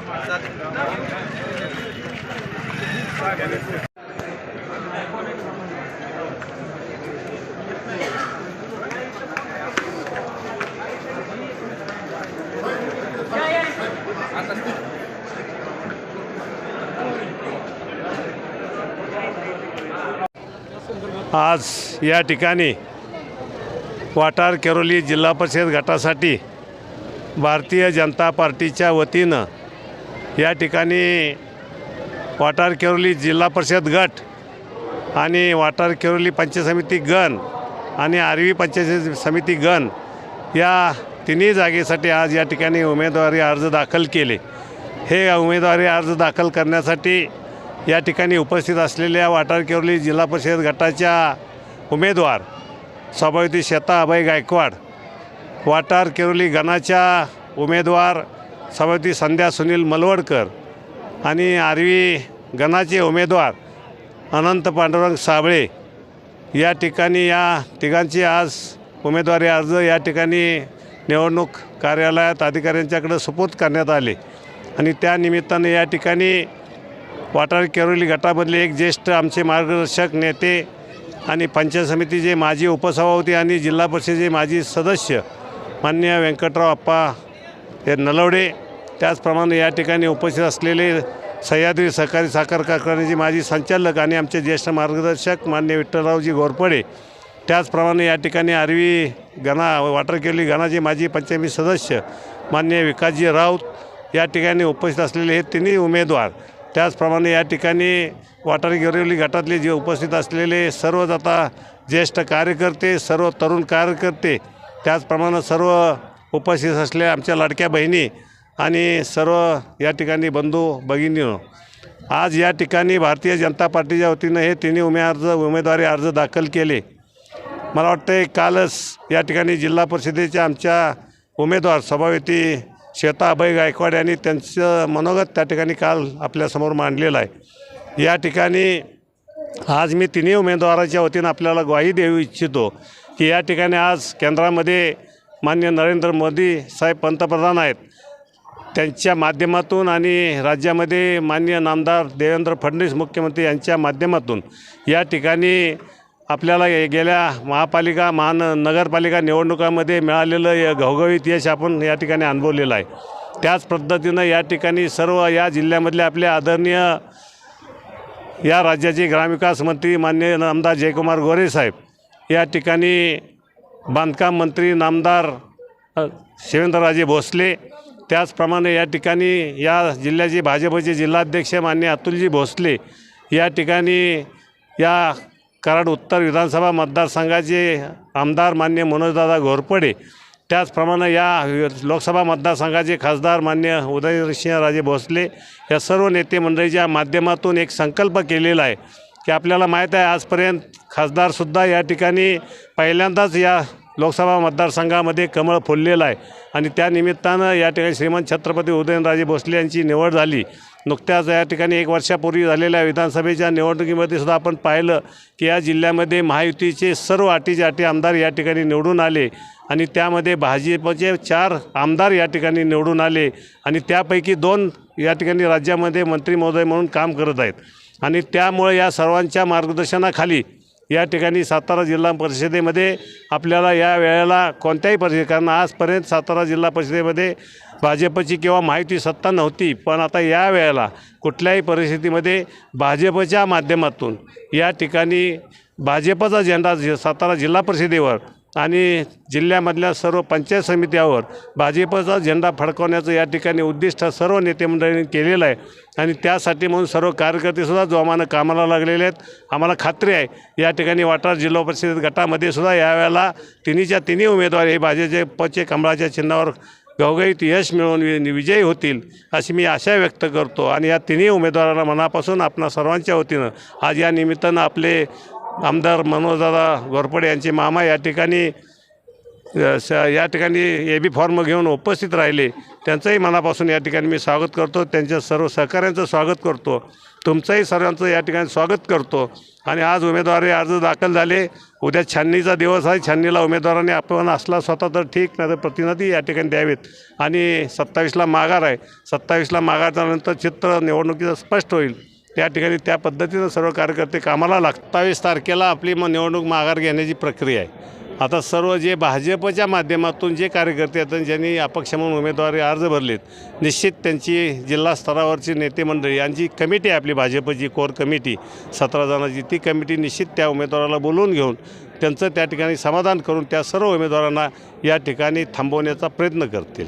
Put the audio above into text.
आज या ठिकाणी वाटार केरोली जिल्हा परिषद गटासाठी भारतीय जनता पार्टीच्या वतीनं या ठिकाणी वाटार केरोली जिल्हा परिषद गट आणि वाटार केरोली पंचायत समिती गण आणि आर्वी पंचायत समिती गण या तिन्ही जागेसाठी आज या ठिकाणी उमेदवारी अर्ज दाखल केले। हे उमेदवारी अर्ज दाखल करण्यासाठी या ठिकाणी उपस्थित असलेल्या वाटार केरोली जिल्हा परिषद गटाच्या उमेदवार सभापती श्वेता अभय गायकवाड, वाटार केरोली गणाच्या उमेदवार सभापती संध्या सुनील मलवडकर आणि आर्वी गणाचे उमेदवार अनंत पांडुरंग साबळे या ठिकाणी या तिघांचे आज उमेदवारी अर्ज या ठिकाणी निवडणूक कार्यालयात अधिकाऱ्यांच्याकडे सुपूर्द करण्यात आले आणि त्या निमित्ताने या ठिकाणी वाटार केरोली गटामधले एक ज्येष्ठ आमचे मार्गदर्शक नेते आणि पंचायत समितीचे माजी उपसभापती आणि जिल्हा परिषदेचे माजी सदस्य माननीय व्यंकटराव अप्पा नलवडे, त्याचप्रमाणे या ठिकाणी उपस्थित असलेले सह्याद्री सहकारी साखर कारखान्याचे माजी संचालक आणि आमचे ज्येष्ठ मार्गदर्शक माननीय विठ्ठलरावजी घोरपडे, त्याचप्रमाणे या ठिकाणी आर्वी गणा वाटार केरोली गणाचे माजी पंचायत सदस्य माननीय विकासजी राऊत या ठिकाणी उपस्थित असलेले हे तिन्ही उमेदवार, त्याचप्रमाणे या ठिकाणी वाटार केरोली गटातले जे उपस्थित असलेले सर्वच आता ज्येष्ठ कार्यकर्ते, सर्व तरुण कार्यकर्ते, त्याचप्रमाणे सर्व उपस्थित असलेल्या आमच्या लाडक्या बहिणी आणि सर्व या ठिकाणी बंधू भगिनींनो, आज या ठिकाणी भारतीय जनता पार्टीच्या वतीनं हे तिन्ही उमेदवारी अर्ज दाखल केले। मला वाटतं कालच या ठिकाणी जिल्हा परिषदेच्या आमच्या उमेदवार सभापती श्वेता अभय गायकवाड यांनी त्यांचं मनोगत त्या ठिकाणी काल आपल्यासमोर मांडलेलं आहे। या ठिकाणी आज मी तिन्ही उमेदवाराच्या वतीनं आपल्याला ग्वाही देऊ इच्छितो की या ठिकाणी आज केंद्रामध्ये माननीय नरेंद्र मोदी साहेब पंतप्रधान आहेत, त्यांच्या माध्यमातून आणि राज्यामध्ये माननीय नामदार देवेंद्र फडणवीस मुख्यमंत्री यांच्या माध्यमातून या ठिकाणी आपल्याला गेल्या नगरपालिका निवडणुकामध्ये मिळालेलं घवघवीत यश आपण या ठिकाणी अनुभवलेलं आहे। त्याच पद्धतीनं या ठिकाणी सर्व या जिल्ह्यामधले आपले आदरणीय या राज्याचे ग्रामविकास मंत्री माननीय नामदार जयकुमार गोरे साहेब, या ठिकाणी बांधकाम मंत्री नामदार शिवेंद्रराजे भोसले, त्याचप्रमाणे या ठिकाणी या जिल्ह्याचे भाजपचे जिल्हाध्यक्ष माननीय अतुलजी भोसले, या ठिकाणी या कराड उत्तर विधानसभा मतदारसंघाचे आमदार माननीय मनोजदादा घोरपडे, त्याचप्रमाणे या लोकसभा मतदारसंघाचे खासदार माननीय उदयसिंहराजे भोसले, या सर्व नेते मंडळीच्या माध्यमातून एक संकल्प केलेला आहे की आपल्याला माहीत आहे आजपर्यंत खासदारसुद्धा या ठिकाणी पहिल्यांदाच या लोकसभा मतदारसंघामध्ये कमळ फुललेलं आहे आणि त्या निमित्तानं या ठिकाणी श्रीमंत छत्रपती उदयनराजे भोसले यांची निवड झाली। नुकत्याच या ठिकाणी 1 वर्षापूर्वी झालेल्या विधानसभेच्या निवडणुकीमध्ये सुद्धा आपण पाहिलं की या जिल्ह्यामध्ये महायुतीचे सर्व अटीचे अटी आमदार या ठिकाणी निवडून आले आणि त्यामध्ये भाजपचे 4 आमदार या ठिकाणी निवडून आले आणि त्यापैकी 2 या ठिकाणी राज्यामध्ये मंत्री महोदय म्हणून काम करत आहेत आणि त्यामुळे या सर्वांच्या मार्गदर्शनाखाली या ठिकाणी सातारा जिल्हा परिषदेमध्ये आपल्याला या वेळेला कोणत्याही परिस्थिती, कारण आजपर्यंत सातारा जिल्हा परिषदेमध्ये भाजपची किंवा महायुती सत्ता नव्हती, पण आता या वेळेला कुठल्याही परिस्थितीमध्ये भाजपच्या माध्यमातून या ठिकाणी भाजपचा झेंडा सातारा जिल्हा परिषदेवर आणि जिल्ह्यामधल्या सर्व पंचायत समित्यावर भाजपचा झेंडा फडकवण्याचं या ठिकाणी उद्दिष्ट सर्व नेते मंडळींनी केलेलं आहे आणि त्यासाठी म्हणून सर्व कार्यकर्तेसुद्धा जोमानं कामाला लागलेले आहेत। आम्हाला खात्री आहे या ठिकाणी वाटार जिल्हा परिषद गटामध्ये सुद्धा यावेळेला तिन्ही उमेदवार हे भाजपचे कमळाच्या चिन्हावर घवघवीत यश मिळवून विजयी होतील अशी मी आशा व्यक्त करतो आणि या तिन्ही उमेदवारांना मनापासून आपणा सर्वांच्या वतीनं आज या निमित्तानं आपले आमदार मनोजदादा घोरपडे यांचे मामा या ठिकाणी या ठिकाणी AB फॉर्म घेऊन उपस्थित राहिले त्यांचंही मनापासून या ठिकाणी मी स्वागत करतो. त्यांच्या सर्व सहकाऱ्यांचं स्वागत करतो. तुमचंही सर्वांचं या ठिकाणी स्वागत करतो. आणि आज उमेदवारी अर्ज दाखल झाले. उद्या छाननीचा दिवस आहे. छाननीला उमेदवारांनी आपण असला स्वतः तर ठीक, नाही तर प्रतिनिधी या ठिकाणी द्यावेत. आणि 27ला माघार आहे. 27ला माघार झाल्यानंतर चित्र निवडणुकीचं स्पष्ट होईल. त्या ठिकाणी त्या पद्धतीनं सर्व कार्यकर्ते कामाला लागतात. 27 तारखेला आपली निवडणूक माघार घेण्याची प्रक्रिया आहे. आता सर्व जे भाजपच्या माध्यमातून जे कार्यकर्ते आहेत ज्यांनी अपक्ष म्हणून उमेदवारी अर्ज भरलेत, निश्चित त्यांची जिल्हा स्तरावरची नेते मंडळी यांची कमिटी आहे आपली भाजपची कोर कमिटी 17 जणांची, ती कमिटी निश्चित त्या उमेदवाराला बोलवून घेऊन त्यांचं त्या ठिकाणी समाधान करून त्या सर्व उमेदवारांना या ठिकाणी थांबवण्याचा प्रयत्न करतील.